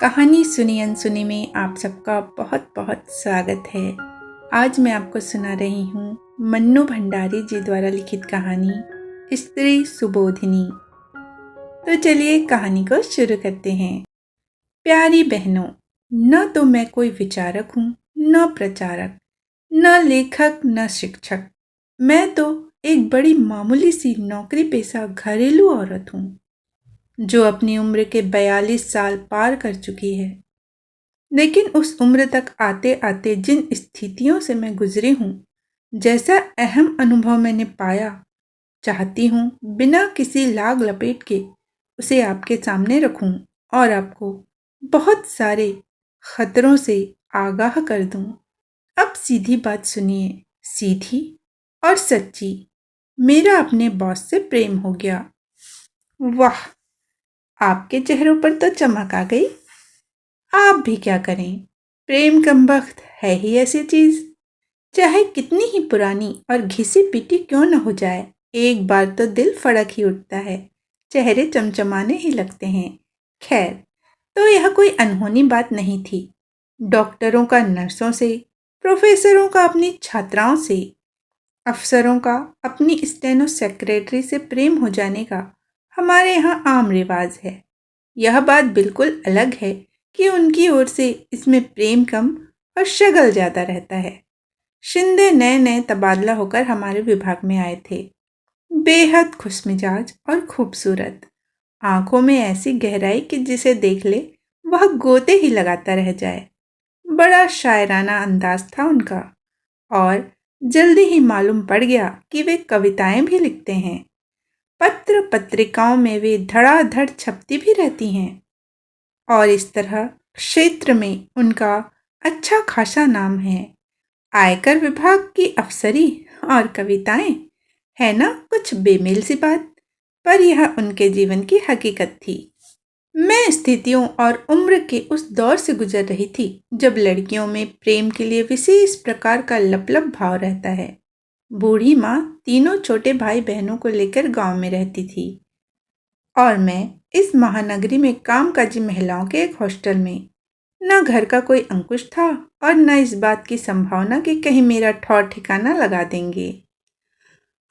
कहानी सुनी अनसुनी में आप सबका बहुत बहुत स्वागत है। आज मैं आपको सुना रही हूँ मन्नू भंडारी जी द्वारा लिखित कहानी स्त्री सुबोधिनी। तो चलिए कहानी को शुरू करते हैं। प्यारी बहनों, न तो मैं कोई विचारक हूँ, न प्रचारक, न लेखक, न शिक्षक। मैं तो एक बड़ी मामूली सी नौकरी पेशा घरेलू औरत हूँ जो अपनी उम्र के 42 साल पार कर चुकी है। लेकिन उस उम्र तक आते आते जिन स्थितियों से मैं गुजरी हूँ, जैसा अहम अनुभव मैंने पाया, चाहती हूँ बिना किसी लाग लपेट के उसे आपके सामने रखूँ और आपको बहुत सारे खतरों से आगाह कर दूँ। अब सीधी बात सुनिए, सीधी और सच्ची। मेरा अपने बॉस से प्रेम हो गया। वाह, आपके चेहरों पर तो चमक आ गई। आप भी क्या करें, प्रेम कमबख्त है ही ऐसी चीज। चाहे कितनी ही पुरानी और घिसी पिटी क्यों न हो जाए, एक बार तो दिल फड़क ही उठता है, चेहरे चमचमाने ही लगते हैं। खैर, तो यह कोई अनहोनी बात नहीं थी। डॉक्टरों का नर्सों से, प्रोफेसरों का अपनी छात्राओं से, अफसरों का अपनी स्टेनो सेक्रेटरी से प्रेम हो जाने का हमारे यहाँ आम रिवाज है। यह बात बिल्कुल अलग है कि उनकी ओर से इसमें प्रेम कम और शगल ज़्यादा रहता है। शिंदे नए नए तबादला होकर हमारे विभाग में आए थे। बेहद खुशमिजाज और खूबसूरत, आंखों में ऐसी गहराई कि जिसे देख ले वह गोते ही लगाता रह जाए। बड़ा शायराना अंदाज था उनका और जल्दी ही मालूम पड़ गया कि वे कविताएं भी लिखते हैं। पत्र पत्रिकाओं में वे धड़ाधड़ छपती भी रहती हैं और इस तरह क्षेत्र में उनका अच्छा खासा नाम है। आयकर विभाग की अफसरी और कविताएं, है ना कुछ बेमेल सी बात, पर यह उनके जीवन की हकीकत थी। मैं स्थितियों और उम्र के उस दौर से गुजर रही थी जब लड़कियों में प्रेम के लिए विशेष प्रकार का लपलप भाव रहता है। बूढ़ी माँ तीनों छोटे भाई बहनों को लेकर गांव में रहती थी और मैं इस महानगरी में कामकाजी महिलाओं के एक हॉस्टल में। न घर का कोई अंकुश था और न इस बात की संभावना कि कहीं मेरा ठौर ठिकाना लगा देंगे।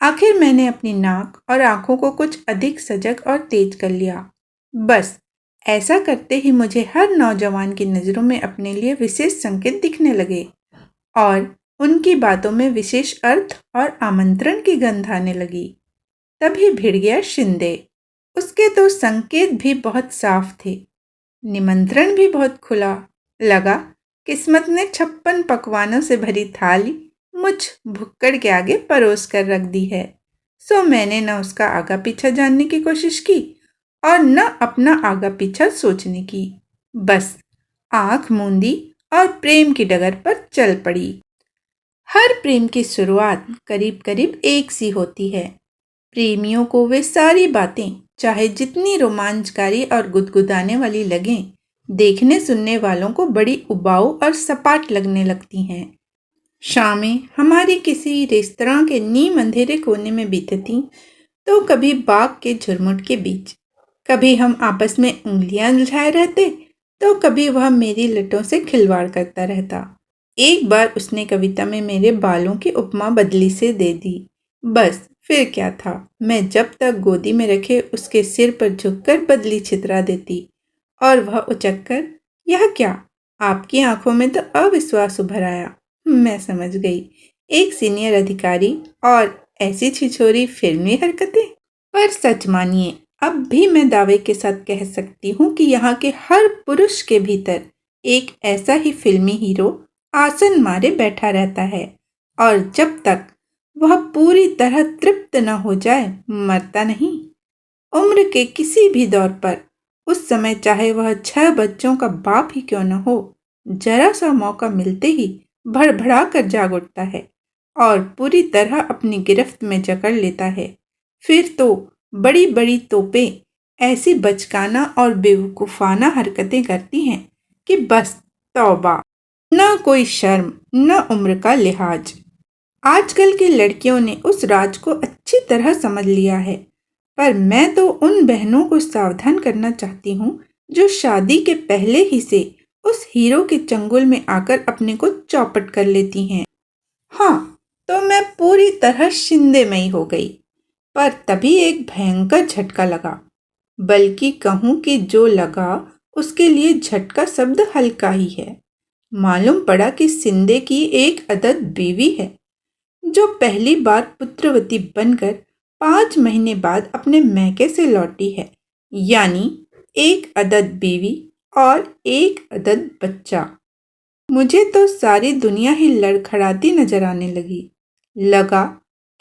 आखिर मैंने अपनी नाक और आंखों को कुछ अधिक सजग और तेज कर लिया। बस ऐसा करते ही मुझे हर नौजवान की नज़रों में अपने लिए विशेष संकेत दिखने लगे और उनकी बातों में विशेष अर्थ और आमंत्रण की गंध आने लगी। तभी भिड़ गया शिंदे। उसके तो संकेत भी बहुत साफ थे, निमंत्रण भी बहुत खुला। लगा किस्मत ने 56 पकवानों से भरी थाली मुझ भुक्कड़ के आगे परोस कर रख दी है। सो मैंने न उसका आगा पीछा जानने की कोशिश की और न अपना आगा पीछा सोचने की। बस आंख मूंदी और प्रेम की डगर पर चल पड़ी। हर प्रेम की शुरुआत करीब करीब एक सी होती है। प्रेमियों को वे सारी बातें चाहे जितनी रोमांचकारी और गुदगुदाने वाली लगें, देखने सुनने वालों को बड़ी उबाऊ और सपाट लगने लगती हैं। शामें हमारी किसी रेस्तरां के नीम अंधेरे कोने में बीतती तो कभी बाग के झुरमुट के बीच, कभी हम आपस में उंगलियां उलझाए रहते तो कभी वह मेरी लटों से खिलवाड़ करता रहता। एक बार उसने कविता में मेरे बालों की उपमा बदली से दे दी। बस फिर क्या था, मैं जब तक गोदी में रखे उसके सिर पर झुककर बदली छितरा देती और वह उचककर, यह क्या, आपकी आंखों में तो अविश्वास उभर आया। मैं समझ गई, एक सीनियर अधिकारी और ऐसी छिछोरी फिल्मी हरकतें। पर सच मानिए, अब भी मैं दावे के साथ कह सकती हूँ कि यहाँ के हर पुरुष के भीतर एक ऐसा ही फिल्मी हीरो आसन मारे बैठा रहता है और जब तक वह पूरी तरह तृप्त न हो जाए मरता नहीं। उम्र के किसी भी दौर पर, उस समय चाहे वह 6 बच्चों का बाप ही क्यों न हो, जरा सा मौका मिलते ही भड़बड़ा कर जाग उठता है और पूरी तरह अपनी गिरफ्त में जकड़ लेता है। फिर तो बड़ी बड़ी तोपें ऐसी बचकाना और बेवकूफ़ाना हरकतें करती हैं कि बस तौबा। न कोई शर्म, न उम्र का लिहाज। आजकल की लड़कियों ने उस राज को अच्छी तरह समझ लिया है, पर मैं तो उन बहनों को सावधान करना चाहती हूँ जो शादी के पहले ही से उस हीरो के चंगुल में आकर अपने को चौपट कर लेती हैं। हाँ, तो मैं पूरी तरह शिंदेमई हो गई। पर तभी एक भयंकर झटका लगा, बल्कि कहूँ कि जो लगा उसके लिए झटका शब्द हल्का ही है। मालूम पड़ा कि शिंदे की एक अदद बीवी है, जो पहली बार पुत्रवती बनकर 5 महीने बाद अपने मैके से लौटी है। यानी एक अदद बीवी और एक अदद बच्चा। मुझे तो सारी दुनिया ही लड़खड़ाती नजर आने लगी। लगा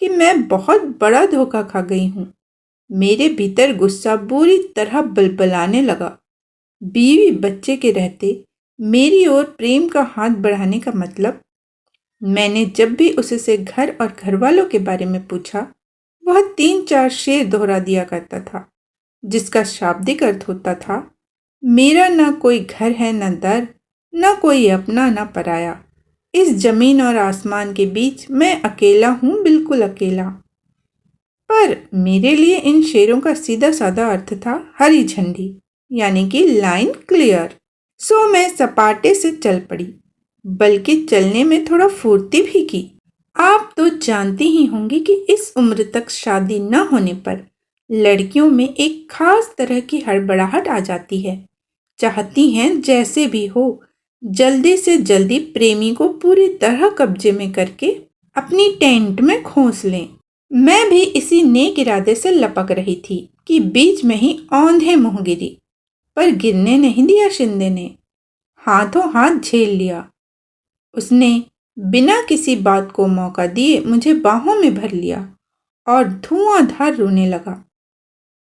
कि मैं बहुत बड़ा धोखा खा गई हूँ। मेरे भीतर गुस्सा बुरी तरह बलबलाने लगा। बीवी बच्चे के रहते मेरी ओर प्रेम का हाथ बढ़ाने का मतलब? मैंने जब भी उससे घर और घरवालों के बारे में पूछा, वह 3-4 शेर दोहरा दिया करता था, जिसका शाब्दिक अर्थ होता था, मेरा ना कोई घर है, न दर, न कोई अपना न पराया। इस जमीन और आसमान के बीच मैं अकेला हूँ, बिल्कुल अकेला। पर मेरे लिए इन शेरों का सीधा साधा अर्थ था हरी झंडी, यानी कि लाइन क्लियर। सो मैं सपाटे से चल पड़ी, बल्कि चलने में थोड़ा फुर्ती भी की। आप तो जानती ही होंगी कि इस उम्र तक शादी न होने पर लड़कियों में एक खास तरह की हड़बड़ाहट आ जाती है। चाहती हैं जैसे भी हो जल्दी से जल्दी प्रेमी को पूरी तरह कब्जे में करके अपनी टेंट में खोस लें। मैं भी इसी नेक इरादे से लपक रही थी कि बीच में ही औंधे मुंह गिरी। पर गिरने नहीं दिया शिंदे ने, हाथों हाथ झेल लिया। उसने बिना किसी बात को मौका दिए मुझे बाहों में भर लिया और धुआंधार रोने लगा।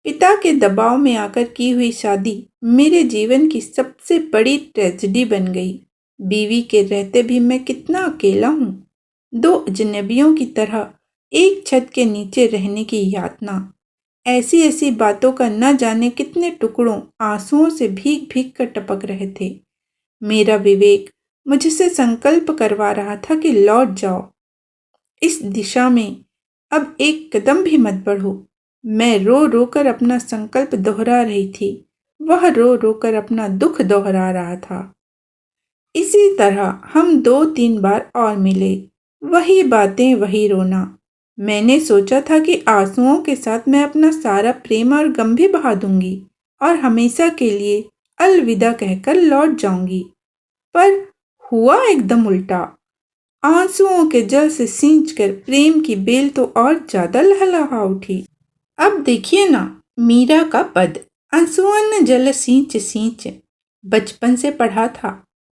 पिता के दबाव में आकर की हुई शादी मेरे जीवन की सबसे बड़ी ट्रेजेडी बन गई। बीवी के रहते भी मैं कितना अकेला हूँ। 2 अजनबियों की तरह एक छत के नीचे रहने की यातना। ऐसी ऐसी बातों का न जाने कितने टुकड़ों आंसुओं से भीग भीग कर टपक रहे थे। मेरा विवेक मुझसे संकल्प करवा रहा था कि लौट जाओ, इस दिशा में अब एक कदम भी मत बढ़ो। मैं रो रो कर अपना संकल्प दोहरा रही थी, वह रो रो कर अपना दुख दोहरा रहा था। इसी तरह हम 2-3 बार और मिले, वही बातें, वही रोना। मैंने सोचा था कि आंसुओं के साथ मैं अपना सारा प्रेम और गम भी बहा दूंगी और हमेशा के लिए अलविदा कहकर लौट जाऊंगी। पर हुआ एकदम उल्टा। आंसुओं के जल से सींचकर प्रेम की बेल तो और ज्यादा लहलहा उठी। अब देखिए ना, मीरा का पद, आंसुअन जल सींच सींच, बचपन से पढ़ा था।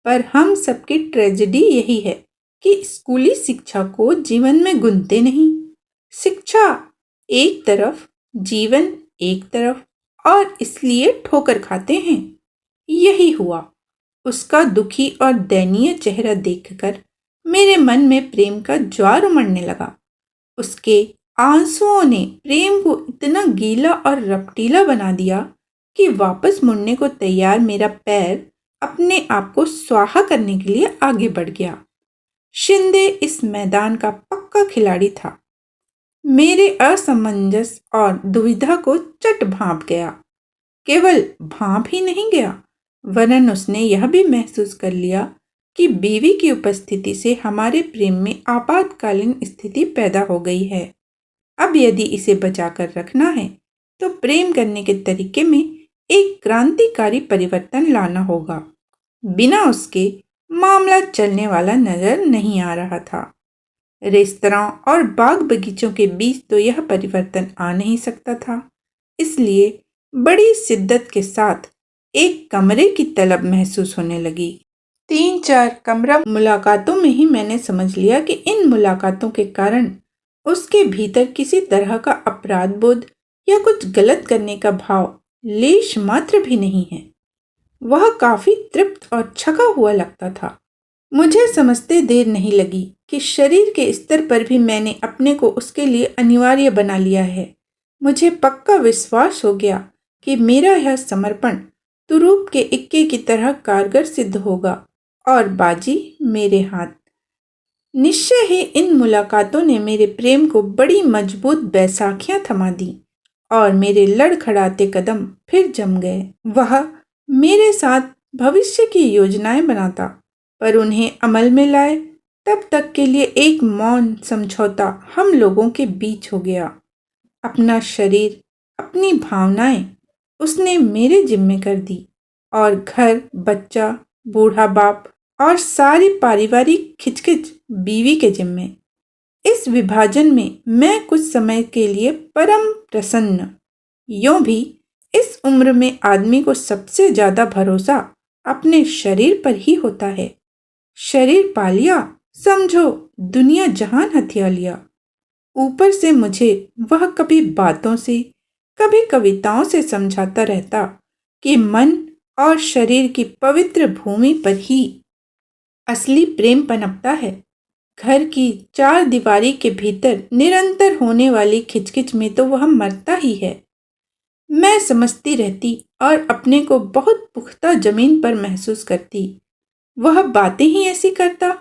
पर हम सबकी ट्रेजेडी यही है कि स्कूली शिक्षा को जीवन में गुनते नहीं। शिक्षा एक तरफ, जीवन एक तरफ, और इसलिए ठोकर खाते हैं। यही हुआ। उसका दुखी और दयनीय चेहरा देखकर मेरे मन में प्रेम का ज्वार उमड़ने लगा। उसके आंसुओं ने प्रेम को इतना गीला और रपटीला बना दिया कि वापस मुड़ने को तैयार मेरा पैर अपने आप को स्वाहा करने के लिए आगे बढ़ गया। शिंदे इस मैदान का पक्का खिलाड़ी था। मेरे असमंजस और दुविधा को चट भांप गया। केवल भांप ही नहीं गया, वरन उसने यह भी महसूस कर लिया कि बीवी की उपस्थिति से हमारे प्रेम में आपातकालीन स्थिति पैदा हो गई है। अब यदि इसे बचाकर रखना है तो प्रेम करने के तरीके में एक क्रांतिकारी परिवर्तन लाना होगा। बिना उसके मामला चलने वाला नजर नहीं आ रहा था। रेस्तरां और बाग बगीचों के बीच तो यह परिवर्तन आ नहीं सकता था। इसलिए बड़ी शिद्दत के साथ एक कमरे की तलब महसूस होने लगी। 3-4 कमरा मुलाकातों में ही मैंने समझ लिया कि इन मुलाकातों के कारण उसके भीतर किसी तरह का अपराध बोध या कुछ गलत करने का भाव लेश मात्र भी नहीं है। वह काफी तृप्त और छका हुआ लगता था। मुझे समझते देर नहीं लगी कि शरीर के स्तर पर भी मैंने अपने को उसके लिए अनिवार्य बना लिया है। मुझे पक्का विश्वास हो गया कि मेरा यह समर्पण तुरूप के इक्के की तरह कारगर सिद्ध होगा और बाजी मेरे हाथ। निश्चय ही इन मुलाकातों ने मेरे प्रेम को बड़ी मजबूत बैसाखियां थमा दी और मेरे लड़खड़ाते कदम फिर जम गए। वह मेरे साथ भविष्य की योजनाएं बनाता, पर उन्हें अमल में लाए तब तक के लिए एक मौन समझौता हम लोगों के बीच हो गया। अपना शरीर, अपनी भावनाएं उसने मेरे जिम्मे कर दी और घर, बच्चा, बूढ़ा बाप और सारी पारिवारिक खिचखिच बीवी के जिम्मे। इस विभाजन में मैं कुछ समय के लिए परम प्रसन्न। यूं भी इस उम्र में आदमी को सबसे ज्यादा भरोसा अपने शरीर पर ही होता है। शरीर पा लिया, समझो दुनिया जहान हथिया लिया। ऊपर से मुझे वह कभी बातों से, कभी कविताओं से समझाता रहता कि मन और शरीर की पवित्र भूमि पर ही असली प्रेम पनपता है। घर की चार दीवारी के भीतर निरंतर होने वाली खिचखिच में तो वह मरता ही है। मैं समझती रहती और अपने को बहुत पुख्ता जमीन पर महसूस करती। वह बातें ही ऐसी करता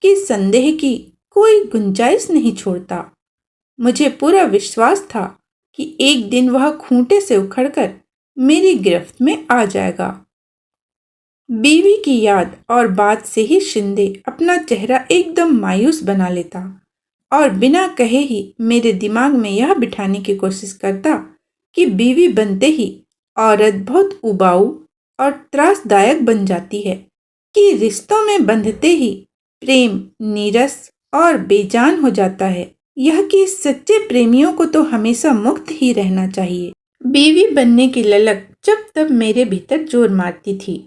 कि संदेह की कोई गुंजाइश नहीं छोड़ता। मुझे पूरा विश्वास था कि एक दिन वह खूंटे से उखड़कर मेरी गिरफ्त में आ जाएगा। बीवी की याद और बात से ही शिंदे अपना चेहरा एकदम मायूस बना लेता और बिना कहे ही मेरे दिमाग में यह बिठाने की कोशिश करता कि बीवी बनते ही औरत बहुत उबाऊ और त्रासदायक बन जाती है, कि रिश्तों में बंधते ही प्रेम नीरस और बेजान हो जाता है। यह कि सच्चे प्रेमियों को तो हमेशा मुक्त ही रहना चाहिए। बीवी बनने की ललक जब तब मेरे भीतर जोर मारती थी।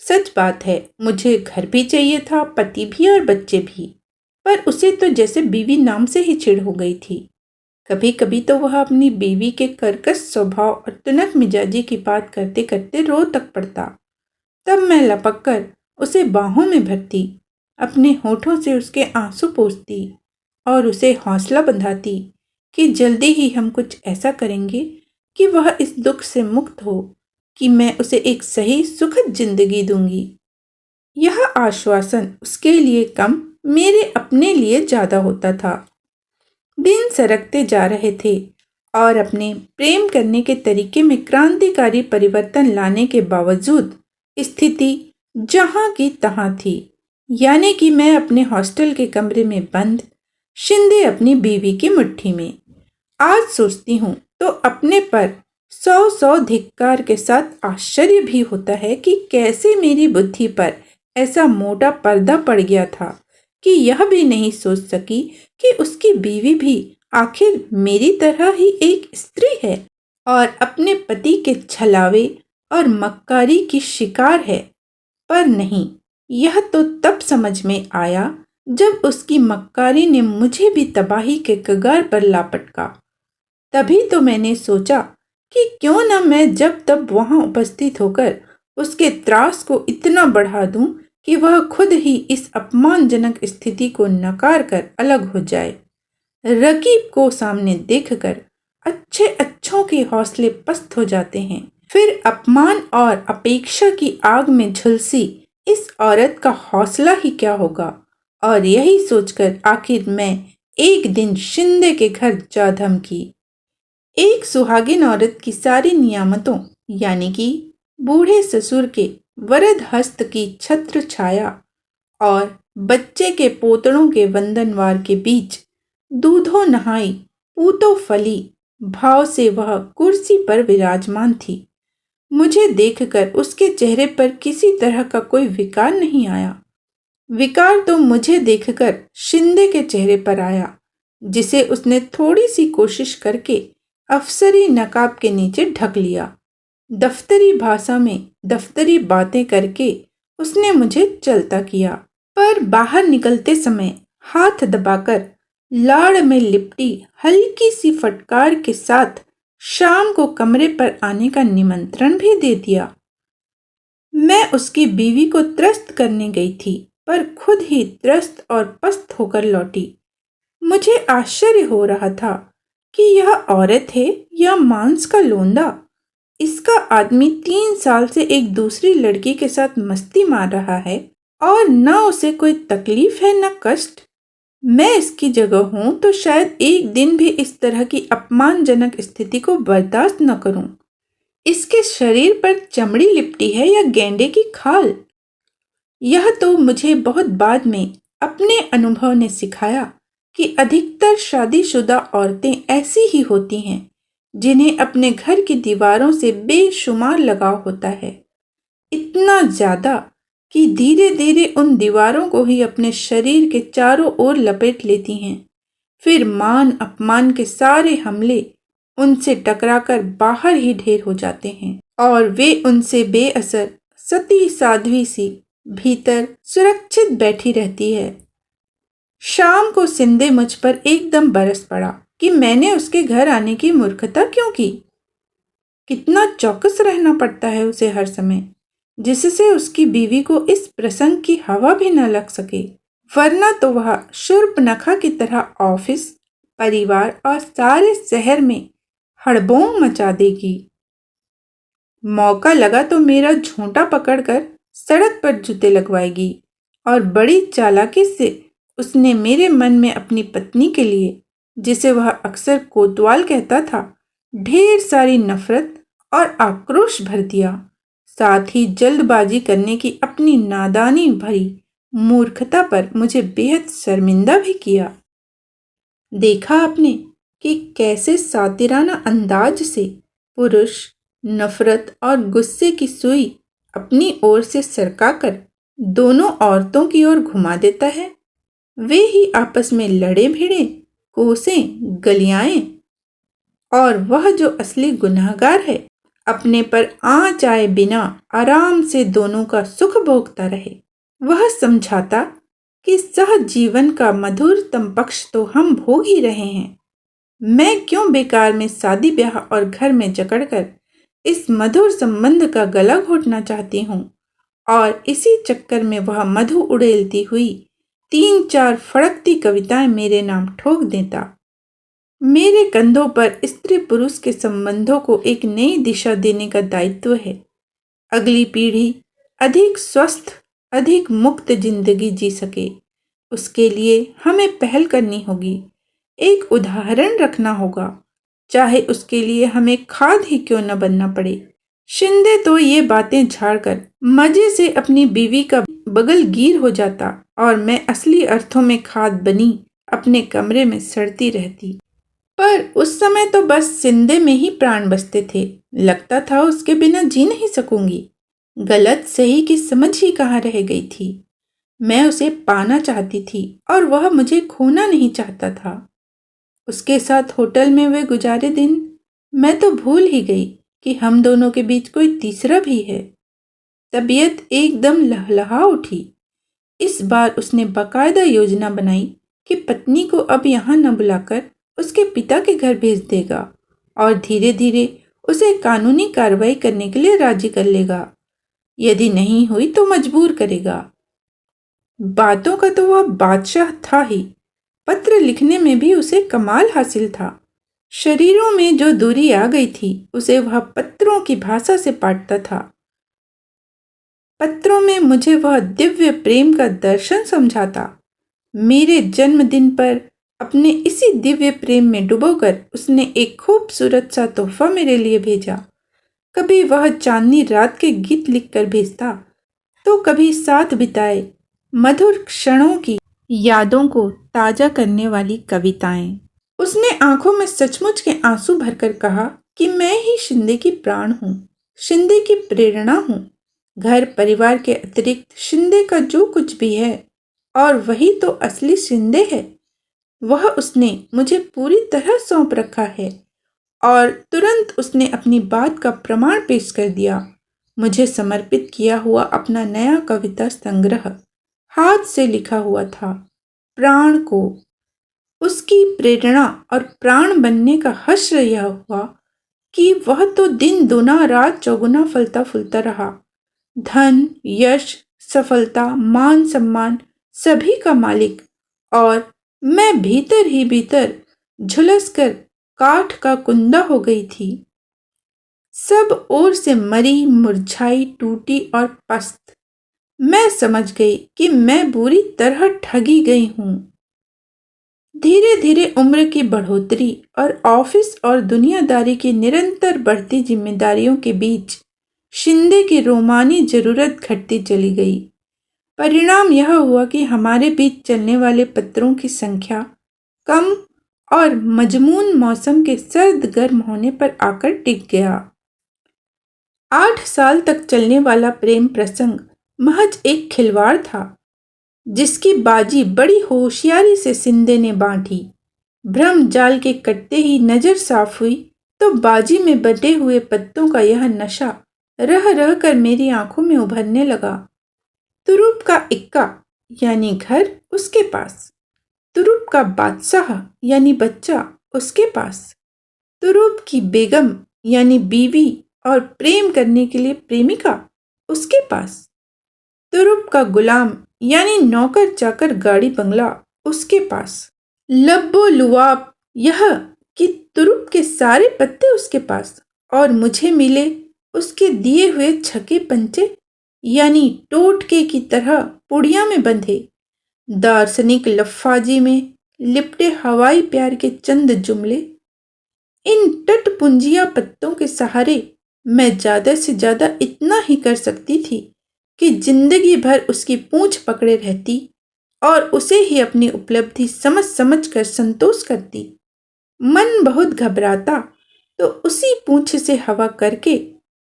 सच बात है, मुझे घर भी चाहिए था, पति भी और बच्चे भी, पर उसे तो जैसे बीवी नाम से ही चिढ़ हो गई थी। कभी कभी तो वह अपनी बीवी के कर्कश स्वभाव और तुनक मिजाजी की बात करते करते रो तक पड़ता। तब मैं लपक कर उसे बाहों में भरती, अपने होठों से उसके आंसू पोंछती और उसे हौसला बंधाती कि जल्दी ही हम कुछ ऐसा करेंगे कि वह इस दुख से मुक्त हो, कि मैं उसे एक सही सुखद जिंदगी दूंगी। यह आश्वासन उसके लिए कम, मेरे अपने लिए ज्यादा होता था। दिन सरकते जा रहे थे और अपने प्रेम करने के तरीके में क्रांतिकारी परिवर्तन लाने के बावजूद स्थिति जहां की तहां थी। यानी कि मैं अपने हॉस्टल के कमरे में बंद, शिंदे अपनी बीवी की मुट्ठी में। आज सोचती हूँ तो अपने पर सौ सौ धिक्कार के साथ आश्चर्य भी होता है कि कैसे मेरी बुद्धि पर ऐसा मोटा पर्दा पड़ गया था कि यह भी नहीं सोच सकी कि उसकी बीवी भी आखिर मेरी तरह ही एक स्त्री है और अपने पति के छलावे और मक्कारी की शिकार है। पर नहीं, यह तो तब समझ में आया जब उसकी मक्कारी ने मुझे भी तबाही के कगार पर ला पटका। तभी तो मैंने सोचा कि क्यों न मैं जब तब वहां उपस्थित होकर उसके त्रास को इतना बढ़ा दूं कि वह खुद ही इस अपमानजनक स्थिति को नकार कर अलग हो जाए। रकीब को सामने देखकर अच्छे अच्छों के हौसले पस्त हो जाते हैं। फिर अपमान और अपेक्षा की आग में झुलसी इस औरत का हौसला ही क्या होगा। और यही सोचकर आखिर मैं एक दिन शिंदे के घर जा धमकी। एक सुहागिन औरत की सारी नियामतों, यानी कि बूढ़े ससुर के वरद हस्त की छत्र छाया और बच्चे के पोतड़ों के वंदनवार के बीच दूधो नहाई पूतो फली भाव से वह कुर्सी पर विराजमान थी। मुझे देखकर उसके चेहरे पर किसी तरह का कोई विकार नहीं आया। विकार तो मुझे देखकर शिंदे के चेहरे पर आया, जिसे उसने थोड़ी सी कोशिश करके अफसरी नकाब के नीचे ढक लिया। दफ्तरी भाषा में दफ्तरी बातें करके उसने मुझे चलता किया, पर बाहर निकलते समय हाथ दबाकर लाड़ में लिपटी हल्की सी फटकार के साथ शाम को कमरे पर आने का निमंत्रण भी दे दिया। मैं उसकी बीवी को त्रस्त करने गई थी, पर खुद ही त्रस्त और पस्त होकर लौटी। मुझे आश्चर्य हो रहा था कि यह औरत है या मांस का लोंदा। इसका आदमी 3 साल से एक दूसरी लड़की के साथ मस्ती मार रहा है और न उसे कोई तकलीफ है न कष्ट। मैं इसकी जगह हूं तो शायद एक दिन भी इस तरह की अपमानजनक स्थिति को बर्दाश्त न करूं। इसके शरीर पर चमड़ी लिपटी है या गेंडे की खाल? यह तो मुझे बहुत बाद में अपने अनुभव ने सिखाया कि अधिकतर शादीशुदा औरतें ऐसी ही होती हैं जिन्हें अपने घर की दीवारों से बेशुमार लगाव होता है, इतना ज्यादा कि धीरे धीरे उन दीवारों को ही अपने शरीर के चारों ओर लपेट लेती हैं। फिर मान अपमान के सारे हमले उनसे टकराकर बाहर ही ढेर हो जाते हैं और वे उनसे बेअसर सती साध्वी सी भीतर सुरक्षित बैठी रहती है। शाम को सिंधे मुझ पर एकदम बरस पड़ा कि मैंने उसके घर आने की मूर्खता क्यों की। कितना चौकस रहना पड़ता है उसे हर समय, जिससे उसकी बीवी को इस प्रसंग की हवा भी न लग सके, वरना तो वह शूर्पणखा की तरह ऑफिस, परिवार और सारे शहर में हड़बों मचा देगी। मौका लगा तो मेरा झूंटा पकड़कर सड़क पर जूते लगवाएगी और बड़ी चालाकी से उसने मेरे मन में अपनी पत्नी के लिए, जिसे वह अक्सर कोतवाल कहता था, ढेर सारी नफरत और आक्रोश भर दिया। साथ ही जल्दबाजी करने की अपनी नादानी भरी मूर्खता पर मुझे बेहद शर्मिंदा भी किया। देखा आपने कि कैसे सातिराना अंदाज से पुरुष नफरत और गुस्से की सुई अपनी ओर से सरकाकर दोनों औरतों की ओर घुमा देता है। वे ही आपस में लड़े भिड़े, कोसें, गलियाएं, और वह जो असली गुनहगार है अपने पर आँच आए बिना आराम से दोनों का सुख भोगता रहे। वह समझाता कि सहज जीवन का मधुरतम पक्ष तो हम भोग ही रहे हैं। मैं क्यों बेकार में शादी ब्याह और घर में जकड़कर इस मधुर संबंध का गला घोटना चाहती हूँ। और इसी चक्कर में वह मधु उड़ेलती हुई 3-4 फड़कती कविताएं मेरे नाम ठोक देता। मेरे कंधों पर स्त्री पुरुष के संबंधों को एक नई दिशा देने का दायित्व है। अगली पीढ़ी अधिक स्वस्थ, अधिक मुक्त जिंदगी जी सके, उसके लिए हमें पहल करनी होगी, एक उदाहरण रखना होगा, चाहे उसके लिए हमें खाद ही क्यों न बनना पड़े। शिंदे तो ये बातें झाड़कर मजे से अपनी बीवी का बगल गिर हो जाता और मैं असली अर्थों में खाद बनी अपने कमरे में सड़ती रहती। पर उस समय तो बस सिंदे में ही प्राण बसते थे। लगता था उसके बिना जी नहीं सकूंगी। गलत सही की समझ ही कहाँ रह गई थी। मैं उसे पाना चाहती थी और वह मुझे खोना नहीं चाहता था। उसके साथ होटल में वे गुजारे दिन मैं तो भूल ही गई कि हम दोनों के बीच कोई तीसरा भी है। तबीयत एकदम लहलहा उठी। इस बार उसने बाकायदा योजना बनाई कि पत्नी को अब यहाँ न बुलाकर उसके पिता के घर भेज देगा और धीरे धीरे उसे कानूनी कार्रवाई करने के लिए राजी कर लेगा। यदि नहीं हुई तो मजबूर करेगा। बातों का तो वह बादशाह था ही। पत्र लिखने में भी उसे कमाल हासिल था। शरीरों में जो दूरी आ गई थी उसे वह पत्रों की भाषा से पाटता था। पत्रों में मुझे वह दिव्य प्रेम का दर्शन समझाता। मेरे जन्मदिन पर अपने इसी दिव्य प्रेम में डुबोकर उसने एक खूबसूरत सा तोहफा मेरे लिए भेजा। कभी वह चांदनी रात के गीत लिखकर भेजता, तो कभी साथ बिताए मधुर क्षणों की यादों को ताजा करने वाली कविताएं। उसने आंखों में सचमुच के आंसू भरकर कहा कि मैं ही शिंदे की प्राण हूँ, शिंदे की प्रेरणा हूँ। घर परिवार के अतिरिक्त शिंदे का जो कुछ भी है, और वही तो असली शिंदे है, वह उसने मुझे पूरी तरह सौंप रखा है। और तुरंत उसने अपनी बात का प्रमाण पेश कर दिया। मुझे समर्पित किया हुआ अपना नया कविता संग्रह हाथ से लिखा हुआ था। प्राण को उसकी प्रेरणा और प्राण बनने का हश्र यह हुआ कि वह तो दिन दुना रात चौगुना फलता फूलता रहा। धन, यश, सफलता, मान सम्मान सभी का मालिक, और मैं भीतर ही भीतर झुलस कर काठ का कुंदा हो गई थी। सब ओर से मरी, मुरझाई, टूटी और पस्त। मैं समझ गई कि मैं बुरी तरह ठगी गई हूँ। धीरे धीरे उम्र की बढ़ोतरी और ऑफिस और दुनियादारी की निरंतर बढ़ती जिम्मेदारियों के बीच शिंदे की रोमानी जरूरत घटती चली गई। परिणाम यह हुआ कि हमारे बीच चलने वाले पत्रों की संख्या कम और मजमून मौसम के सर्द गर्म होने पर आकर टिक गया। 8 साल तक चलने वाला प्रेम प्रसंग महज एक खिलवाड़ था, जिसकी बाजी बड़ी होशियारी से शिंदे ने बांटी। भ्रम जाल के कटते ही नजर साफ हुई तो बाजी में बटे हुए पत्तों का यह नशा रह रह कर मेरी आंखों में उभरने लगा। तुरुप का इक्का यानी घर उसके पास, तुरुप का बादशाह यानी बच्चा उसके पास, तुरुप की बेगम यानी बीवी और प्रेम करने के लिए प्रेमिका उसके पास, तुरुप का गुलाम यानी नौकर चाकर गाड़ी बंगला उसके पास। लब्बो लुआब यह कि तुरुप के सारे पत्ते उसके पास और मुझे मिले उसके दिए हुए छके पंचे यानी टोटके की तरह पुड़िया में बंधे, दार्शनिक लफ्फाजी में लिपटे हवाई प्यार के चंद जुमले। इन टटपुंजिया पत्तों के सहारे मैं ज्यादा से ज्यादा इतना ही कर सकती थी कि जिंदगी भर उसकी पूंछ पकड़े रहती और उसे ही अपनी उपलब्धि समझ समझ कर संतोष करती। मन बहुत घबराता तो उसी पूंछ से हवा करके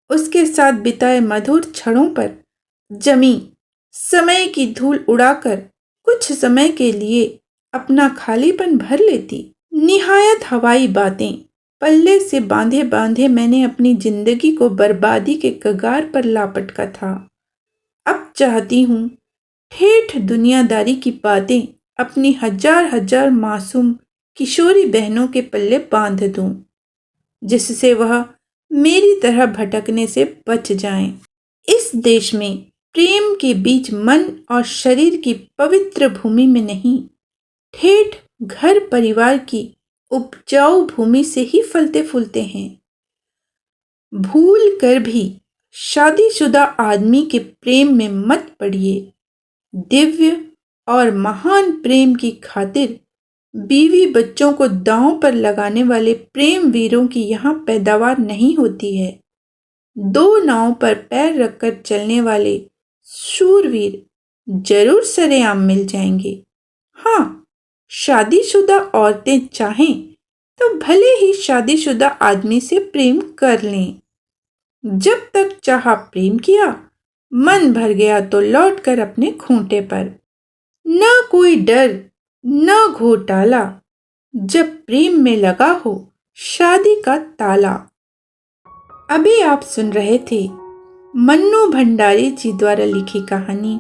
उसके साथ बिताए मधुर क्षणों पर जमी समय की धूल उड़ाकर कुछ समय के लिए अपना खालीपन भर लेती। निहायत हवाई बातें पल्ले से बांधे बांधे मैंने अपनी जिंदगी को बर्बादी के कगार पर लापटका था। अब चाहती हूँ ठेठ दुनियादारी की बातें अपनी हजार हजार मासूम किशोरी बहनों के पल्ले बांध दूं, जिससे वह मेरी तरह भटकने से बच जाएं। इस देश में प्रेम के बीज मन और शरीर की पवित्र भूमि में नहीं, ठेठ घर परिवार की उपजाऊ भूमि से ही फलते फूलते हैं। भूल कर भी शादीशुदा आदमी के प्रेम में मत पड़िए। दिव्य और महान प्रेम की खातिर बीवी बच्चों को दांव पर लगाने वाले प्रेम वीरों की यहाँ पैदावार नहीं होती है। दो नाव पर पैर रखकर चलने वाले शूरवीर जरूर सरेआम मिल जाएंगे। हाँ, शादीशुदा औरतें चाहें तो भले ही शादीशुदा आदमी से प्रेम कर लें। जब तक चाहा प्रेम किया, मन भर गया तो लौट कर अपने खूंटे पर। न कोई डर न घोटाला, जब प्रेम में लगा हो शादी का ताला। अभी आप सुन रहे थे मन्नू भंडारी जी द्वारा लिखी कहानी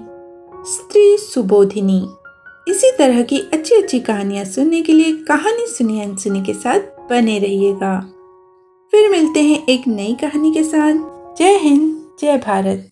स्त्री सुबोधिनी। इसी तरह की अच्छी अच्छी कहानियां सुनने के लिए कहानी सुनिए अनसुनी के साथ बने रहिएगा। फिर मिलते हैं एक नई कहानी के साथ। जय हिंद, जय भारत।